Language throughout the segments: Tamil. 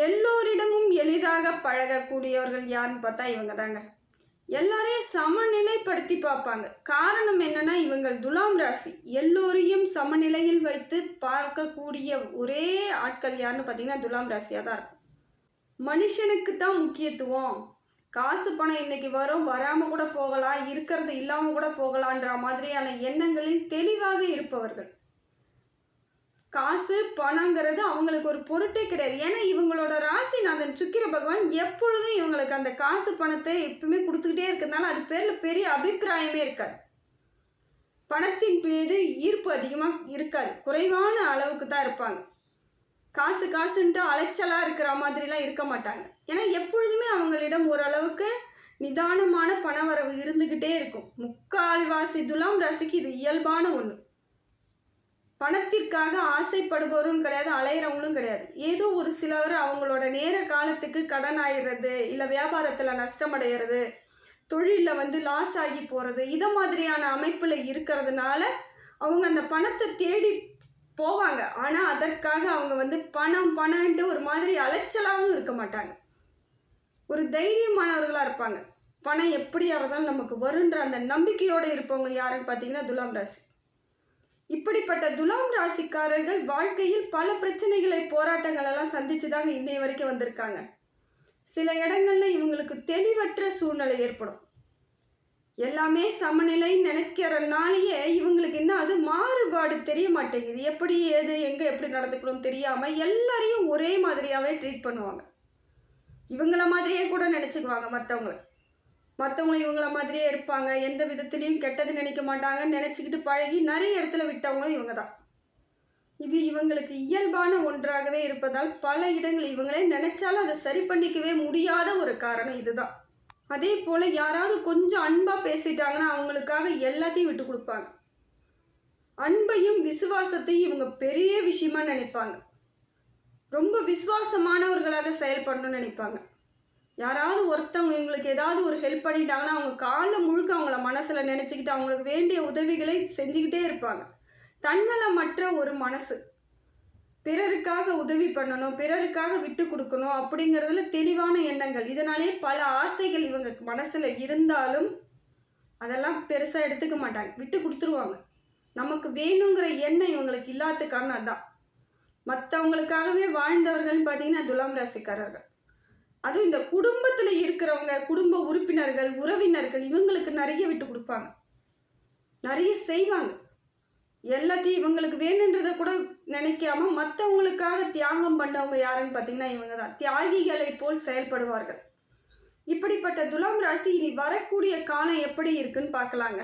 எல்லோரிடமும் எளிதாக பழகக்கூடியவர்கள் யாருன்னு பார்த்தா இவங்க தாங்க. எல்லாரையும் சமநிலைப்படுத்தி பார்ப்பாங்க. காரணம் என்னன்னா, இவங்கள் துலாம் ராசி. எல்லோரையும் சமநிலையில் வைத்து பார்க்கக்கூடிய ஒரே ஆட்கள் யாருன்னு பார்த்தீங்கன்னா, துலாம் ராசியாக தான் இருக்கும். மனுஷனுக்கு தான் முக்கியத்துவம். காசு பணம் இன்னைக்கு வரும், வராமல் கூட போகலாம், இருக்கிறது இல்லாமல் கூட போகலான்ற மாதிரியான எண்ணங்களில் தெளிவாக இருப்பவர்கள். காசு பணங்கிறது அவங்களுக்கு ஒரு பொருட்டே கிடையாது. ஏன்னா இவங்களோட ராசிநாதன் சுக்கிர பகவான் எப்பொழுதும் இவங்களுக்கு அந்த காசு பணத்தை எப்பவுமே கொடுத்துக்கிட்டே இருக்கிறதுனால அது பேரில் பெரிய அபிப்பிராயமே இருக்காது. பணத்தின் மீது ஈர்ப்பு அதிகமாக இருக்காது, குறைவான அளவுக்கு தான் இருப்பாங்க. காசு காசுன்ட்டு அலைச்சலாக இருக்கிற மாதிரிலாம் இருக்க மாட்டாங்க. ஏன்னா எப்பொழுதுமே அவங்களிடம் ஓரளவுக்கு நிதானமான பணவரவு இருந்துக்கிட்டே இருக்கும். முக்கால்வாசி துலாம் ராசிக்கு இது இயல்பான ஒன்று. பணத்திற்காக ஆசைப்படுபவரும் கிடையாது, அலையிறவங்களும் கிடையாது. ஏதோ ஒரு சிலர் அவங்களோட நேர காலத்துக்கு கடன் ஆயிடுறது, இல்லை வியாபாரத்தில் நஷ்டமடைகிறது, தொழிலில் லாஸ் ஆகி போகிறது, இதை மாதிரியான அமைப்பில் இருக்கிறதுனால அவங்க அந்த பணத்தை தேடி போவாங்க. ஆனால் அதற்காக அவங்க பணம்ன்ட்டு ஒரு மாதிரி அலைச்சலாகவும் இருக்க மாட்டாங்க. ஒரு தைரியமானவர்களாக இருப்பாங்க. பணம் எப்படி இருந்தாலும் நமக்கு வருன்ற அந்த நம்பிக்கையோடு இருப்பவங்க யாருன்னு பார்த்தீங்கன்னா துலாம் ராசி. இப்படிப்பட்ட துலாம் ராசிக்காரர்கள் வாழ்க்கையில் பல பிரச்சனைகளை, போராட்டங்கள் எல்லாம் சந்திச்சு தாங்க இன்னைய வரைக்கும் வந்திருக்காங்க. சில இடங்கள்ல இவங்களுக்கு தெளிவற்ற சூழ்நிலை ஏற்படும். எல்லாமே சமநிலை நினைக்கிறனாலேயே இவங்களுக்கு என்ன அது மாறுபாடு தெரிய மாட்டேங்குது. எப்படி ஏது எங்கே எப்படி நடந்துக்கணும் தெரியாமல் எல்லாரையும் ஒரே மாதிரியாகவே ட்ரீட் பண்ணுவாங்க. இவங்கள மாதிரியே கூட நினச்சிக்குவாங்க மற்றவங்களும் இவங்கள மாதிரியே இருப்பாங்க. எந்த விதத்துலேயும் கெட்டது நினைக்க மாட்டாங்கன்னு நினச்சிக்கிட்டு பழகி நிறைய இடத்துல விட்டவங்களும் இவங்க தான். இது இவங்களுக்கு இயல்பான ஒன்றாகவே இருப்பதால் பல இடங்கள் இவங்களே நினைச்சாலும் அதை சரி பண்ணிக்கவே முடியாத ஒரு காரணம் இதுதான். அதே போல் யாராவது கொஞ்சம் அன்பாக பேசிட்டாங்கன்னா அவங்களுக்காக எல்லாத்தையும் விட்டு கொடுப்பாங்க. அன்பையும் விசுவாசத்தையும் இவங்க பெரிய விஷயமா நினைப்பாங்க. ரொம்ப விசுவாசமானவர்களாக செயல்படணும்னு நினைப்பாங்க. யாராவது ஒருத்தவங்க இவங்களுக்கு ஏதாவது ஒரு ஹெல்ப் பண்ணிட்டாங்கன்னா அவங்க காலம் முழுக்க அவங்கள மனசில் நினச்சிக்கிட்டு அவங்களுக்கு வேண்டிய உதவிகளை செஞ்சுக்கிட்டே இருப்பாங்க. தன்னலமற்ற ஒரு மனசு. பிறருக்காக உதவி பண்ணணும், பிறருக்காக விட்டு கொடுக்கணும் அப்படிங்கிறதுல தெளிவான எண்ணங்கள். இதனாலே பல ஆசைகள் இவங்க மனசில் இருந்தாலும் அதெல்லாம் பெருசாக எடுத்துக்க மாட்டாங்க, விட்டு கொடுத்துருவாங்க. நமக்கு வேணுங்கிற எண்ணம் இவங்களுக்கு இல்லாத காரணம் அதுதான். மற்றவங்களுக்காகவே வாழ்ந்தவர்கள்னு பார்த்தீங்கன்னா துலாம் ராசிக்காரர்கள். அதுவும் இந்த குடும்பத்தில் இருக்கிறவங்க, குடும்ப உறுப்பினர்கள், உறவினர்கள் இவங்களுக்கு நிறைய விட்டு கொடுப்பாங்க, நிறைய செய்வாங்க. எல்லாத்தையும் இவங்களுக்கு வேணுன்றதை கூட நினைக்காம மற்றவங்களுக்காக தியாகம் பண்ணவங்க யாருன்னு பார்த்தீங்கன்னா இவங்க தான். தியாகிகளை போல் செயல்படுவார்கள். இப்படிப்பட்ட துலாம் ராசி இனி வரக்கூடிய காலம் எப்படி இருக்குன்னு பார்க்கலாங்க.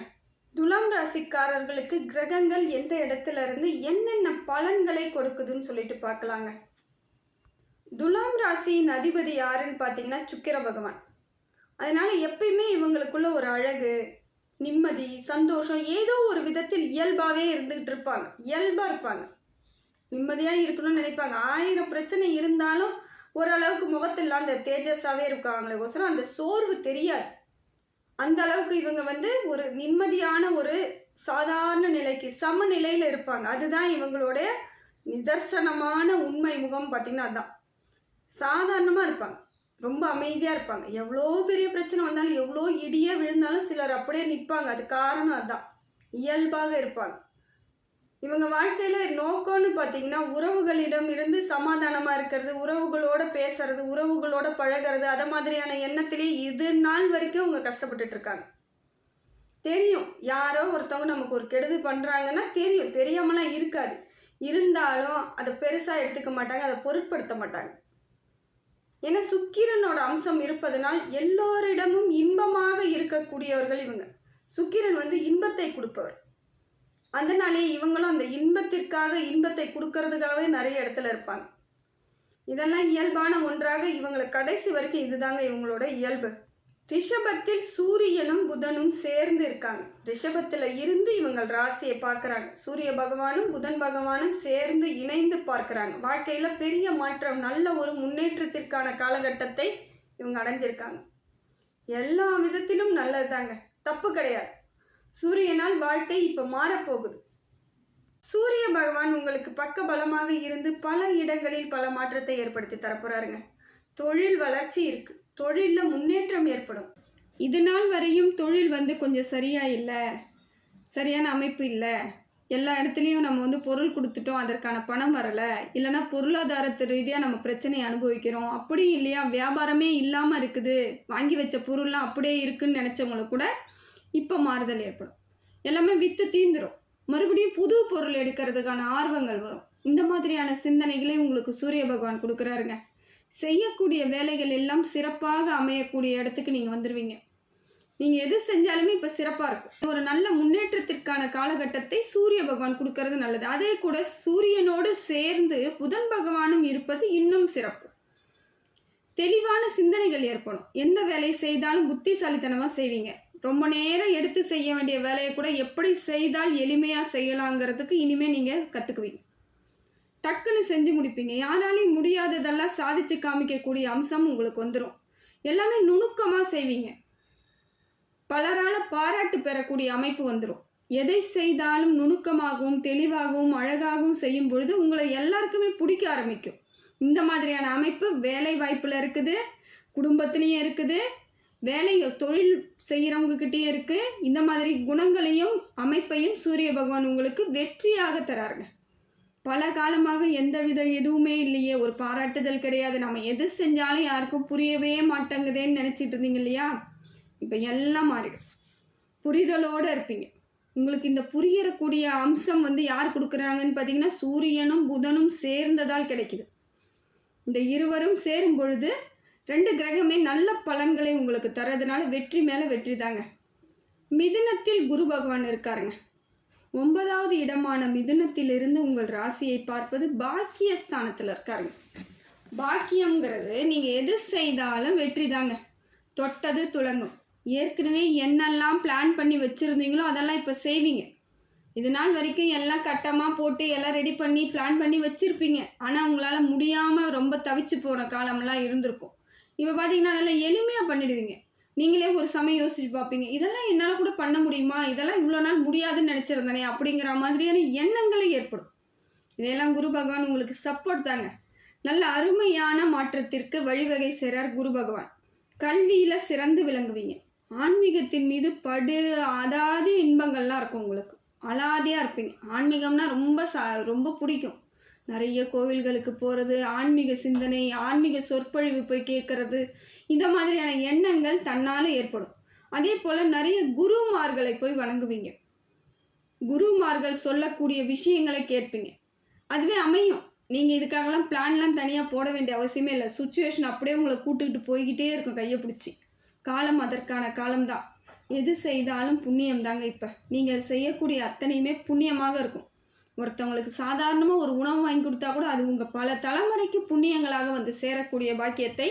துலாம் ராசிக்காரர்களுக்கு கிரகங்கள் எந்த இடத்துல இருந்து என்னென்ன பலன்களை கொடுக்குதுன்னு சொல்லிட்டு பார்க்கலாங்க. துலாம் ராசியின் அதிபதி யாருன்னு பார்த்தீங்கன்னா சுக்கிர பகவான். அதனால எப்பயுமே இவங்களுக்குள்ள ஒரு அழகு, நிம்மதி, சந்தோஷம் ஏதோ ஒரு விதத்தில் இயல்பாகவே இருந்துகிட்டு இருப்பாங்க. இயல்பாக இருப்பாங்க, நிம்மதியாக இருக்கணும்னு நினைப்பாங்க. 1000 பிரச்சனை இருந்தாலும் ஓரளவுக்கு முகத்தில் அந்த தேஜஸாகவே இருக்காங்களேக்கோசரம் அந்த சோர்வு தெரியாது. அந்த அளவுக்கு இவங்க ஒரு நிம்மதியான ஒரு சாதாரண நிலைக்கு சமநிலையில் இருப்பாங்க. அதுதான் இவங்களுடைய நிதர்சனமான உண்மை முகம் பார்த்திங்கன்னா அதுதான். சாதாரணமாக இருப்பாங்க, ரொம்ப அமைதியாக இருப்பாங்க. எவ்வளோ பெரிய பிரச்சனை வந்தாலும், எவ்வளோ இடியே விழுந்தாலும் சிலர் அப்படியே நிற்பாங்க. அது காரணம் அதுதான், இயல்பாக இருப்பாங்க. இவங்க வாழ்க்கையில் நோக்கம்னு பார்த்தீங்கன்னா உறவுகளிடம் இருந்து சமாதானமாக இருக்கிறது, உறவுகளோடு பேசுறது, உறவுகளோட பழகிறது, அதை மாதிரியான எண்ணத்திலேயே இது நாள் வரைக்கும் அவங்க கஷ்டப்பட்டுட்டு இருக்காங்க. தெரியும் யாரோ ஒருத்தவங்க நமக்கு ஒரு கெடுது பண்ணுறாங்கன்னா தெரியும், தெரியாமலாம் இருக்காது. இருந்தாலும் அதை பெருசாக எடுத்துக்க மாட்டாங்க, அதை பொருட்படுத்த மாட்டாங்க. ஏன்னா சுக்கிரனோட அம்சம் இருப்பதனால் எல்லோரிடமும் இன்பமாக இருக்கக்கூடியவர்கள் இவங்க. சுக்கிரன் இன்பத்தை கொடுப்பவர். அதனாலே இவங்களும் அந்த இன்பத்தை கொடுக்கறதுக்காகவே நிறைய இடத்துல இருப்பாங்க. இதெல்லாம் இயல்பான ஒன்றாக இவங்களை கடைசி வரைக்கும் இதுதாங்க இவங்களோட இயல்பு. ரிஷபத்தில் சூரியனும் புதனும் சேர்ந்து இருக்காங்க. ரிஷபத்தில் இருந்து இவங்க ராசியை பார்க்குறாங்க. சூரிய பகவானும் புதன் பகவானும் சேர்ந்து இணைந்து பார்க்குறாங்க. வாழ்க்கையில் பெரிய மாற்றம், நல்ல ஒரு முன்னேற்றத்திற்கான காலகட்டத்தை இவங்க அடைஞ்சிருக்காங்க. எல்லா விதத்திலும் நல்லது தாங்க, தப்பு கிடையாது. சூரியனால் வாழ்க்கை இப்போ மாறப்போகுது. சூரிய பகவான் உங்களுக்கு பக்க பலமாக இருந்து பல இடங்களில் பல மாற்றத்தை ஏற்படுத்தி தரப்போறாருங்க. தொழில் வளர்ச்சி இருக்கு, தொழிலில் முன்னேற்றம் ஏற்படும். இது நாள் வரையும் தொழில் வந்து கொஞ்சம் சரியா இல்லை, சரியான அமைப்பு இல்லை, எல்லா இடத்துலையும் நம்ம பொருள் கொடுத்துட்டோம், அதற்கான பணம் வரலை, இல்லைனா பொருளாதாரத்து ரீதியாக நம்ம பிரச்சனையை அனுபவிக்கிறோம், அப்படி இல்லையா வியாபாரமே இல்லாமல் இருக்குது, வாங்கி வச்ச பொருள்லாம் அப்படியே இருக்குன்னு நினச்சவங்களுக்கு கூட இப்போ மாறுதல் ஏற்படும். எல்லாமே விற்று தீந்துடும், மறுபடியும் புது பொருள் எடுக்கிறதுக்கான ஆர்வங்கள் வரும். இந்த மாதிரியான சிந்தனைகளை உங்களுக்கு சூரிய பகவான் கொடுக்குறாருங்க. செய்யக்கூடிய வேலைகள் எல்லாம் சிறப்பாக அமையக்கூடிய இடத்துக்கு நீங்கள் வந்துடுவீங்க. நீங்கள் எது செஞ்சாலுமே இப்போ சிறப்பாக இருக்கும். ஒரு நல்ல முன்னேற்றத்திற்கான காலகட்டத்தை சூரிய பகவான் கொடுக்கறது நல்லது. அதே கூட சூரியனோடு சேர்ந்து புதன் பகவானும் இருப்பது இன்னும் சிறப்பு. தெளிவான சிந்தனைகள் ஏற்படும். எந்த வேலை செய்தாலும் புத்திசாலித்தனமாக செய்வீங்க. ரொம்ப நேரம் எடுத்து செய்ய வேண்டிய வேலையை கூட எப்படி செய்தால் எளிமையாக செய்யலாங்கிறதுக்கு இனிமேல் நீங்கள் கற்றுக்குவீங்க. டக்குன்னு செஞ்சு முடிப்பீங்க. யாராலையும் முடியாததெல்லாம் சாதிச்சு காமிக்கக்கூடிய அம்சம் உங்களுக்கு வந்துடும். எல்லாமே நுணுக்கமாக செய்வீங்க. பலரால் பாராட்டு பெறக்கூடிய அமைப்பு வந்துடும். எதை செய்தாலும் நுணுக்கமாகவும் தெளிவாகவும் அழகாகவும் செய்யும் பொழுது உங்களை எல்லாருக்குமே பிடிக்க ஆரம்பிக்கும். இந்த மாதிரியான அமைப்பு வேலை வாய்ப்பில் இருக்குது, குடும்பத்துலேயும் இருக்குது, வேலை தொழில் செய்கிறவங்கக்கிட்டேயும் இருக்குது. இந்த மாதிரி குணங்களையும் அமைப்பையும் சூரிய பகவான் உங்களுக்கு வெற்றியாக தராருங்க. பல காலமாக எந்தவித எதுவுமே இல்லையே, ஒரு பாராட்டுதல் கிடையாது, நம்ம எது செஞ்சாலும் யாருக்கும் புரியவே மாட்டேங்குதேன்னு நினச்சிட்டு இருந்தீங்க இல்லையா, இப்போ எல்லாம் மாறிடும். புரிதலோடு இருப்பீங்க. உங்களுக்கு இந்த புரியக்கூடிய அம்சம் யார் கொடுக்குறாங்கன்னு பார்த்தீங்கன்னா சூரியனும் புதனும் சேர்ந்ததால் கிடைக்குது. இந்த இருவரும் சேரும் பொழுது 2 கிரகமே நல்ல பலன்களை உங்களுக்கு தரதுனால வெற்றி மேலே வெற்றி தாங்க. மிதுனத்தில் குரு பகவான் இருக்காருங்க. 9வது இடமான மிதுனத்திலிருந்து உங்கள் ராசியை பார்ப்பது பாக்கியஸ்தானத்தில் இருக்காருங்க. பாக்கியங்கிறது நீங்கள் எது செய்தாலும் வெற்றி தாங்க. தொட்டது துளங்கும். ஏற்கனவே என்னெல்லாம் பிளான் பண்ணி வச்சுருந்தீங்களோ அதெல்லாம் இப்போ செய்வீங்க. இது நாள் வரைக்கும் எல்லாம் கட்டமாக போட்டு எல்லாம் ரெடி பண்ணி பிளான் பண்ணி வச்சுருப்பீங்க. ஆனால் உங்களால் முடியாமல் ரொம்ப தவிச்சு போன காலம்லாம் இருந்திருக்கும். இப்போ பார்த்தீங்கன்னா அதெல்லாம் எளிமையாக பண்ணிடுவீங்க. நீங்களே ஒரு சமயம் யோசிச்சு பார்ப்பீங்க, இதெல்லாம் என்னால் கூட பண்ண முடியுமா, இதெல்லாம் இவ்வளோ நாள் முடியாதுன்னு நினச்சிருந்தேனே அப்படிங்கிற மாதிரியான எண்ணங்களே ஏற்படும். இதெல்லாம் குரு பகவான் உங்களுக்கு சப்போர்ட் தாங்க. நல்ல அருமையான மாற்றத்திற்கு வழிவகை செய்கிறார் குரு பகவான். கல்வியில் சிறந்து விளங்குவீங்க. ஆன்மீகத்தின் மீது அதாவது இன்பங்கள்லாம் இருக்கும். உங்களுக்கு அலாதியாக இருப்பீங்க. ஆன்மீகம்னா ரொம்ப பிடிக்கும். நிறைய கோவில்களுக்கு போகிறது, ஆன்மீக சிந்தனை, ஆன்மீக சொற்பொழிவு போய் கேட்குறது, இந்த மாதிரியான எண்ணங்கள் தன்னால் ஏற்படும். அதே போல் நிறைய குருமார்களை போய் வணங்குவீங்க. குருமார்கள் சொல்லக்கூடிய விஷயங்களை கேட்பீங்க. அதுவே அமையும். நீங்கள் இதுக்காகலாம் பிளான்லாம் தனியாக போட வேண்டிய அவசியமே இல்லை. சுச்சுவேஷன் அப்படியே உங்களை கூட்டுக்கிட்டு போய்கிட்டே இருக்கும் கையை பிடிச்சி. காலம் அதற்கான காலம்தான். எது செய்தாலும் புண்ணியம் தாங்க. இப்போ நீங்கள் செய்யக்கூடிய அத்தனையுமே புண்ணியமாக இருக்கும். ஒருத்தவங்களுக்கு சாதாரணமாக ஒரு உணவு வாங்கி கொடுத்தா கூட அது உங்கள் பல தலைமுறைக்கு புண்ணியங்களாக சேரக்கூடிய பாக்கியத்தை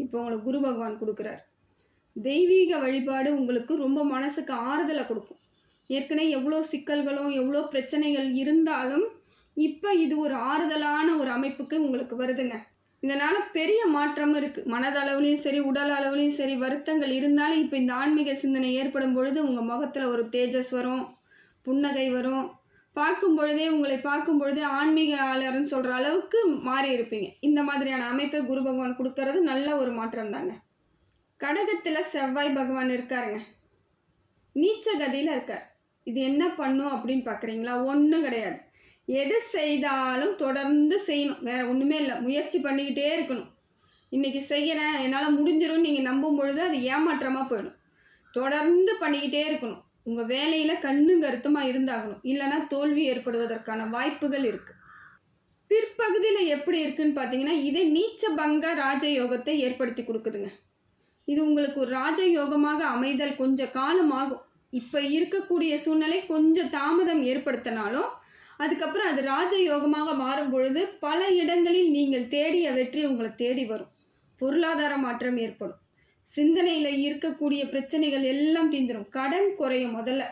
இப்போ உங்களுக்கு குரு பகவான் கொடுக்குறார். தெய்வீக வழிபாடு உங்களுக்கு ரொம்ப மனசுக்கு ஆறுதலை கொடுக்கும். ஏற்கனவே எவ்வளோ சிக்கல்களும் எவ்வளோ பிரச்சனைகள் இருந்தாலும் இப்போ இது ஒரு ஆறுதலான ஒரு அமைப்புக்கு உங்களுக்கு வருதுங்க. இதனால் பெரிய மாற்றமும் இருக்குது. மனதளவுலையும் சரி உடல் அளவுலையும் சரி வருத்தங்கள் இருந்தாலும் இப்போ இந்த ஆன்மீக சிந்தனை ஏற்படும் பொழுது உங்கள் முகத்தில் ஒரு தேஜஸ் வரும், புன்னகை வரும். உங்களை பார்க்கும் பொழுதே ஆன்மீகாளர்னு சொல்கிற அளவுக்கு மாறி இருப்பீங்க. இந்த மாதிரியான அமைப்பை குரு பகவான் கொடுக்கறது நல்ல ஒரு மாற்றம் தாங்க. கடகத்தில் செவ்வாய் பகவான் இருக்காருங்க. நீச்ச கதியில் இருக்கார். இது என்ன பண்ணும் அப்படின்னு பார்க்குறீங்களா? ஒன்றும் கிடையாது. எது செய்தாலும் தொடர்ந்து செய்யணும். வேறு ஒன்றுமே இல்லை. முயற்சி பண்ணிக்கிட்டே இருக்கணும். இன்றைக்கி செய்கிறேன், என்னால் முடிஞ்சிடும்னு நீங்கள் நம்பும் பொழுது அது ஏமாற்றமாக போயிடும். தொடர்ந்து பண்ணிக்கிட்டே இருக்கணும். உங்கள் வேலையில் கண்ணும் கருத்துமாக இருந்தாகணும். இல்லைனா தோல்வி ஏற்படுவதற்கான வாய்ப்புகள் இருக்குது. பிற்பகுதியில் எப்படி இருக்குன்னு பார்த்தீங்கன்னா இதே நீச்ச பங்க ராஜயோகத்தை ஏற்படுத்தி கொடுக்குதுங்க. இது உங்களுக்கு ஒரு ராஜயோகமாக அமைதல் கொஞ்சம் காலமாகும். இப்போ இருக்கக்கூடிய சூழ்நிலை கொஞ்சம் தாமதம் ஏற்படுத்தினாலும் அதுக்கப்புறம் அது ராஜயோகமாக மாறும் பொழுது பல இடங்களில் நீங்கள் தேடிய வெற்றி உங்களை தேடி வரும். பொருளாதார மாற்றம் ஏற்படும். சிந்தனையில் இருக்கக்கூடிய பிரச்சனைகள் எல்லாம் தீந்துடும். கடன் குறையும். முதல்ல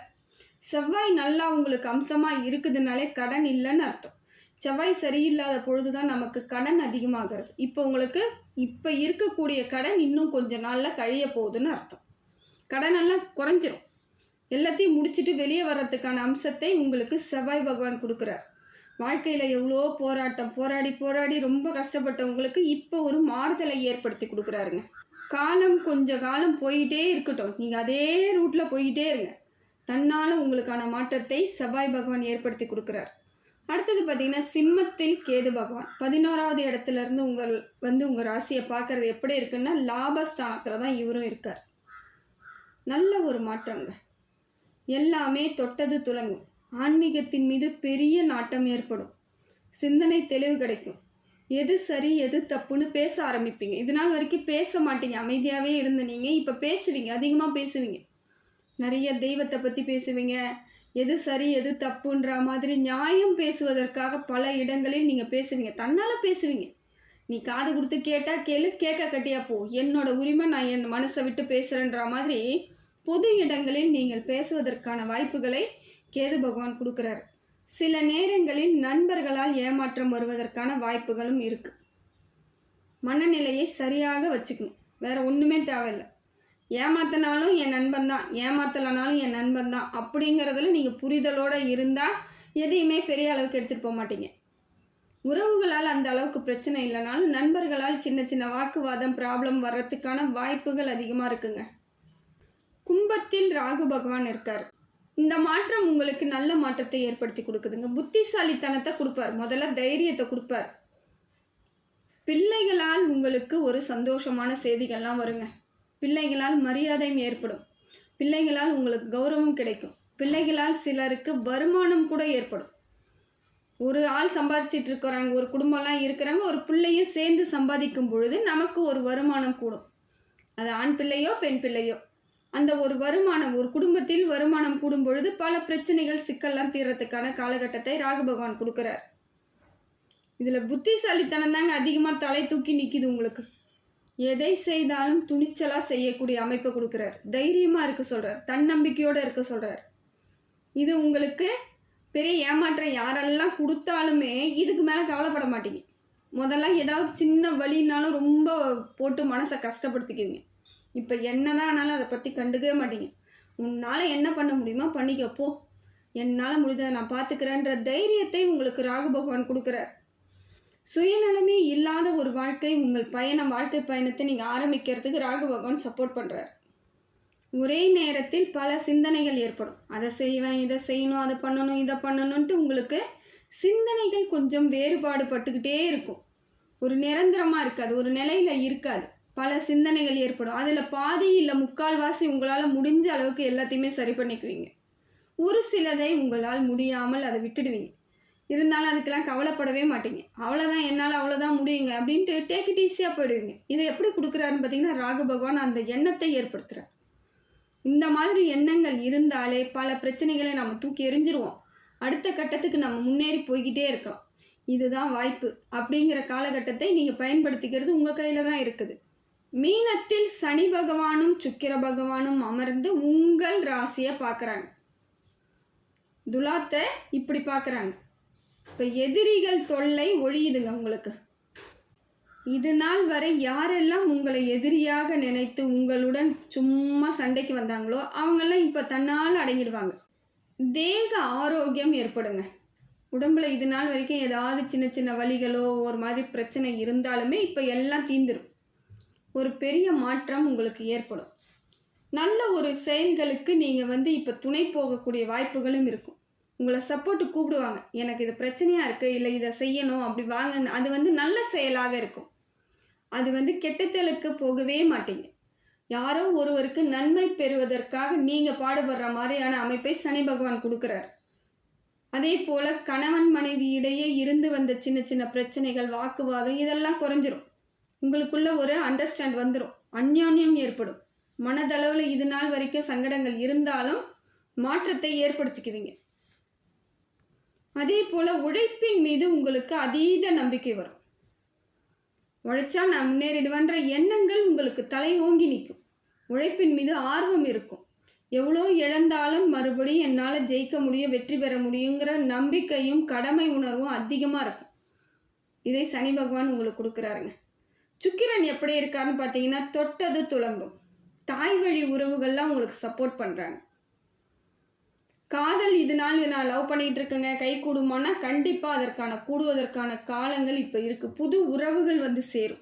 செவ்வாய் நல்லா உங்களுக்கு அம்சமாக இருக்குதுனாலே கடன் இல்லைன்னு அர்த்தம். செவ்வாய் சரியில்லாத பொழுது தான் நமக்கு கடன் அதிகமாகிறது. இப்போ இருக்கக்கூடிய கடன் இன்னும் கொஞ்ச நாளில் கழிய போகுதுன்னு அர்த்தம். கடனெல்லாம் குறைஞ்சிரும். எல்லாத்தையும் முடிச்சுட்டு வெளியே வர்றதுக்கான அம்சத்தை உங்களுக்கு செவ்வாய் பகவான் கொடுக்குறார். வாழ்க்கையில் எவ்வளோ போராட்டம் போராடி போராடி ரொம்ப கஷ்டப்பட்டவங்களுக்கு இப்போ ஒரு மாறுதலை ஏற்படுத்தி கொடுக்குறாருங்க. காலம் கொஞ்ச காலம் போயிட்டே இருக்கட்டும், நீங்கள் அதே ரூட்டில் போய்கிட்டே இருங்க. தன்னால் உங்களுக்கான மாற்றத்தை செவ்வாய் பகவான் ஏற்படுத்தி கொடுக்குறார். அடுத்தது பார்த்திங்கன்னா சிம்மத்தில் கேது பகவான் 11வது இடத்துலேருந்து உங்கள் ராசியை பார்க்குறது எப்படி இருக்குன்னா லாபஸ்தானத்தில் தான் இவரும் இருக்கார். நல்ல ஒரு மாற்றங்க. எல்லாமே தொட்டது துலங்கும். ஆன்மீகத்தின் மீது பெரிய நாட்டம் ஏற்படும். சிந்தனை தெளிவு கிடைக்கும். எது சரி எது தப்புன்னு பேச ஆரம்பிப்பீங்க. இது நாள் வரைக்கும் பேச மாட்டீங்க, அமைதியாகவே இருந்த நீங்கள் இப்போ பேசுவீங்க, அதிகமாக பேசுவீங்க. நிறைய தெய்வத்தை பற்றி பேசுவீங்க. எது சரி எது தப்புன்ற மாதிரி நியாயம் பேசுவதற்காக பல இடங்களில் நீங்கள் பேசுவீங்க. தன்னால் பேசுவீங்க. நீ காது கொடுத்து கேட்டால் கேளு, கேட்க கட்டியா போ, என்னோட உரிமை, நான் என் மனசை விட்டு பேசுகிறேன்ற மாதிரி பொது இடங்களில் நீங்கள் பேசுவதற்கான வாய்ப்புகளை கேது பகவான் கொடுக்குறாரு. சில நேரங்களில் நண்பர்களால் ஏமாற்றம் வருவதற்கான வாய்ப்புகளும் இருக்குது. மனநிலையை சரியாக வச்சுக்கணும், வேறு ஒன்றுமே தேவையில்லை. ஏமாத்தினாலும் என் நண்பன் தான், ஏமாத்தலைனாலும் என் நண்பன் தான் அப்படிங்கிறதுல நீங்கள் புரிதலோடு இருந்தால் எதையுமே பெரிய அளவுக்கு எடுத்துகிட்டு போக மாட்டீங்க. உறவுகளால் அந்த அளவுக்கு பிரச்சனை இல்லைனாலும் நண்பர்களால் சின்ன சின்ன வாக்குவாதம் ப்ராப்ளம் வர்றதுக்கான வாய்ப்புகள் அதிகமாக இருக்குங்க. கும்பத்தில் ராகு பகவான் இருக்கார். இந்த மாற்றம் உங்களுக்கு நல்ல மாற்றத்தை ஏற்படுத்தி கொடுக்குதுங்க. புத்திசாலித்தனத்தை கொடுப்பார். முதல்ல தைரியத்தை கொடுப்பார். பிள்ளைகளால் உங்களுக்கு ஒரு சந்தோஷமான செய்திகள்லாம் வருங்க. பிள்ளைகளால் மரியாதையும் ஏற்படும். பிள்ளைகளால் உங்களுக்கு கௌரவம் கிடைக்கும். பிள்ளைகளால் சிலருக்கு வருமானம் கூட ஏற்படும். ஒரு ஆள் சம்பாதிச்சிட்டு இருக்கிறாங்க, ஒரு குடும்பம்லாம் இருக்கிறாங்க, ஒரு பிள்ளையும் சேர்ந்து சம்பாதிக்கும் பொழுது நமக்கு ஒரு வருமானம் கூடும். அது ஆண் பிள்ளையோ பெண் பிள்ளையோ, அந்த ஒரு வருமானம், ஒரு குடும்பத்தில் வருமானம் கூடும் பொழுது பல பிரச்சனைகள் சிக்கல்லாம் தீர்றதுக்கான காலகட்டத்தை ராகு பகவான் கொடுக்குறார். இதில் புத்திசாலித்தனம் தாங்க அதிகமாக தலை தூக்கி நிற்கிது உங்களுக்கு. எதை செய்தாலும் துணிச்சலாக செய்யக்கூடிய அமைப்பை கொடுக்குறார். தைரியமாக இருக்க சொல்கிறார். தன்னம்பிக்கையோடு இருக்க சொல்கிறார். இது உங்களுக்கு பெரிய ஏமாற்றம் யாரெல்லாம் கொடுத்தாலுமே இதுக்கு மேலே கவலைப்பட மாட்டீங்க. முதல்ல ஏதாவது சின்ன வலினாலும் ரொம்ப போட்டு மனசை கஷ்டப்படுத்திக்குவீங்க. இப்போ என்னதான் ஆனாலும் அதை பற்றி கண்டுக்கவே மாட்டீங்க. உன்னால் என்ன பண்ண முடியுமோ பண்ணிக்கப்போ, என்னால் முடிஞ்சதை நான் பார்த்துக்கிறேன்ற தைரியத்தை உங்களுக்கு ராகு பகவான் கொடுக்குறார். சுயநலமே இல்லாத ஒரு வாழ்க்கை உங்கள் வாழ்க்கை பயணத்தை நீங்கள் ஆரம்பிக்கிறதுக்கு ராகு பகவான் சப்போர்ட் பண்ணுறார். ஒரே நேரத்தில் பல சிந்தனைகள் ஏற்படும். அதை செய்வேன், இதை செய்யணும், அதை பண்ணணும், இதை பண்ணணுன்ட்டு உங்களுக்கு சிந்தனைகள் கொஞ்சம் வேறுபாடு பட்டுக்கிட்டே இருக்கும். ஒரு நிரந்தரமாக இருக்காது, ஒரு நிலையில் இருக்காது. பல சிந்தனைகள் ஏற்படும். அதில் பாதி இல்லை முக்கால்வாசி உங்களால் முடிஞ்ச அளவுக்கு எல்லாத்தையுமே சரி பண்ணிக்குவீங்க. ஒரு சிலதை உங்களால் முடியாமல் அதை விட்டுடுவீங்க. இருந்தாலும் அதுக்கெல்லாம் கவலைப்படவே மாட்டீங்க. அவ்வளோதான், என்னால் அவ்வளோதான் முடியுங்க அப்படின்ட்டு டேக் இட் ஈஸியாக போயிடுவீங்க. இதை எப்படி கொடுக்குறாருன்னு பார்த்தீங்கன்னா ராகு பகவான் அந்த எண்ணத்தை ஏற்படுத்துகிறார். இந்த மாதிரி எண்ணங்கள் இருந்தாலே பல பிரச்சனைகளை நம்ம தூக்கி எறிஞ்சிருவோம். அடுத்த கட்டத்துக்கு நம்ம முன்னேறி போய்கிட்டே இருக்கலாம். இதுதான் வாய்ப்பு அப்படிங்கிற காலகட்டத்தை நீங்கள் பயன்படுத்திக்கிறது உங்கள் கையில் தான் இருக்குது. மீனத்தில் சனி பகவானும் சுக்கிர பகவானும் அமர்ந்து உங்கள் ராசியை பார்க்குறாங்க. துலாத்தை இப்படி பார்க்குறாங்க. இப்போ எதிரிகள் தொல்லை ஒழியுதுங்க உங்களுக்கு. இது நாள் வரை யாரெல்லாம் உங்களை எதிரியாக நினைத்து உங்களுடன் சும்மா சண்டைக்கு வந்தாங்களோ அவங்கெல்லாம் இப்போ தன்னால் அடங்கிடுவாங்க. தேக ஆரோக்கியம் ஏற்படுங்க. உடம்புல இது நாள் வரைக்கும் ஏதாவது சின்ன சின்ன வலிகளோ ஒரு மாதிரி பிரச்சனை இருந்தாலுமே இப்போ எல்லாம் தீந்துடும். ஒரு பெரிய மாற்றம் உங்களுக்கு ஏற்படும். நல்ல ஒரு செயல்களுக்கு நீங்கள் இப்போ துணை போகக்கூடிய வாய்ப்புகளும் இருக்கும். உங்களை சப்போர்ட்டு கூப்பிடுவாங்க. எனக்கு இது பிரச்சனையாக இருக்குது, இல்லை இதை செய்யணும், அப்படி வாங்க. அது நல்ல செயலாக இருக்கும். அது கெட்டத்தலுக்கு போகவே மாட்டீங்க. யாரோ ஒருவருக்கு நன்மை பெறுவதற்காக நீங்கள் பாடுபடுற மாதிரியான அமைப்பை சனி பகவான் கொடுக்குறார். அதே போல் கணவன் மனைவி இடையே இருந்து வந்த சின்ன சின்ன பிரச்சனைகள், வாக்குவாதம் இதெல்லாம் குறைஞ்சிரும். உங்களுக்குள்ள ஒரு அண்டர்ஸ்டாண்ட் வந்துடும். அந்யோன்யம் ஏற்படும். மனதளவில் இது நாள் வரைக்கும் சங்கடங்கள் இருந்தாலும் மாற்றத்தை ஏற்படுத்திக்குவீங்க. அதே போல் உழைப்பின் மீது உங்களுக்கு அதீத நம்பிக்கை வரும். உழைச்சா நான் முன்னேறிடுவேன்ற எண்ணங்கள் உங்களுக்கு தலை ஓங்கி நிற்கும். உழைப்பின் மீது ஆர்வம் இருக்கும். எவ்வளோ இழந்தாலும் மறுபடியும் என்னால் ஜெயிக்க முடியும், வெற்றி பெற முடியுங்கிற நம்பிக்கையும் கடமை உணர்வும் அதிகமாக இருக்கும். இதை சனி பகவான் உங்களுக்கு கொடுக்குறாருங்க. சுக்கிரன் எப்படி இருக்காருன்னு பார்த்தீங்கன்னா தொட்டது துலங்கும். தாய் வழி உறவுகள்லாம் உங்களுக்கு சப்போர்ட் பண்ணுறாங்க. காதல் இது நாள் நான் லவ் பண்ணிகிட்டு இருக்கேங்க, கை கூடுமானா கண்டிப்பாக கூடுவதற்கான காலங்கள் இப்போ இருக்குது. புது உறவுகள் வந்து சேரும்.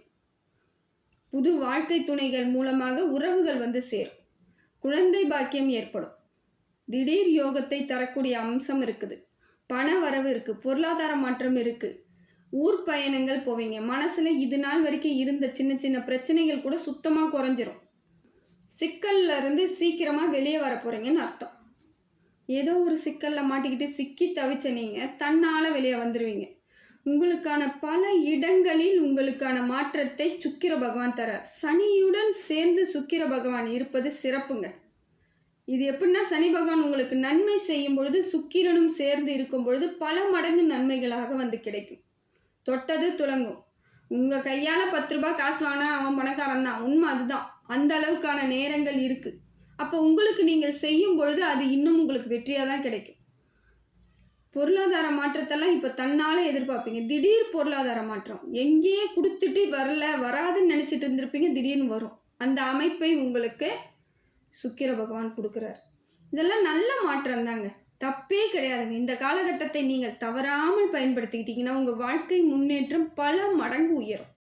புது வாழ்க்கை துணைகள் மூலமாக உறவுகள் வந்து சேரும். குழந்தை பாக்கியம் ஏற்படும். திடீர் யோகத்தை தரக்கூடிய அம்சம் இருக்குது. பண வரவு இருக்குது. பொருளாதார மாற்றம் இருக்குது. ஊர் பயணங்கள் போவீங்க. மனசில் இது நாள் வரைக்கும் இருந்த சின்ன சின்ன பிரச்சனைகள் கூட சுத்தமாக குறைஞ்சிரும். சிக்கல்ல இருந்து சீக்கிரமாக வெளியே வர போகிறீங்கன்னு அர்த்தம். ஏதோ ஒரு சிக்கலில் மாட்டிக்கிட்டு சிக்கி தவிச்ச நீங்கள் தன்னால் வெளியே வந்துடுவீங்க. உங்களுக்கான பல இடங்களில் உங்களுக்கான மாற்றத்தை சுக்கிர பகவான் தரார். சனியுடன் சேர்ந்து சுக்கிர பகவான் இருப்பது சிறப்புங்க. இது எப்படின்னா, சனி பகவான் உங்களுக்கு நன்மை செய்யும் பொழுது சுக்கிரனும் சேர்ந்து இருக்கும் பொழுது பல மடங்கு நன்மைகளாக வந்து கிடைக்கும். தொட்டது துலங்கும். உங்கள் கையால் 10 ரூபாய் காசு வாங்கினா அவன் பணக்காரன் தான், உண்மை அதுதான். அந்த அளவுக்கான நேரங்கள் இருக்குது. அப்போ உங்களுக்கு நீங்கள் செய்யும் பொழுது அது இன்னும் உங்களுக்கு வெற்றியாக தான் கிடைக்கும். பொருளாதார மாற்றத்தெல்லாம் இப்போ தன்னால் எதிர்பார்ப்பீங்க. திடீர் பொருளாதார மாற்றம். எங்கேயே கொடுத்துட்டு வராதுன்னு நினச்சிட்டு இருந்திருப்பீங்க, திடீர்னு வரும். அந்த அமைப்பை உங்களுக்கு சுக்கிர பகவான் கொடுக்குறார். இதெல்லாம் நல்ல மாற்றம் தாங்க, தப்பே கிடையாதுங்க. இந்த காலகட்டத்தை நீங்கள் தவறாமல் பயன்படுத்திக்கிட்டீங்கன்னா உங்கள் வாழ்க்கை முன்னேற்றம் பல மடங்கு உயரும்.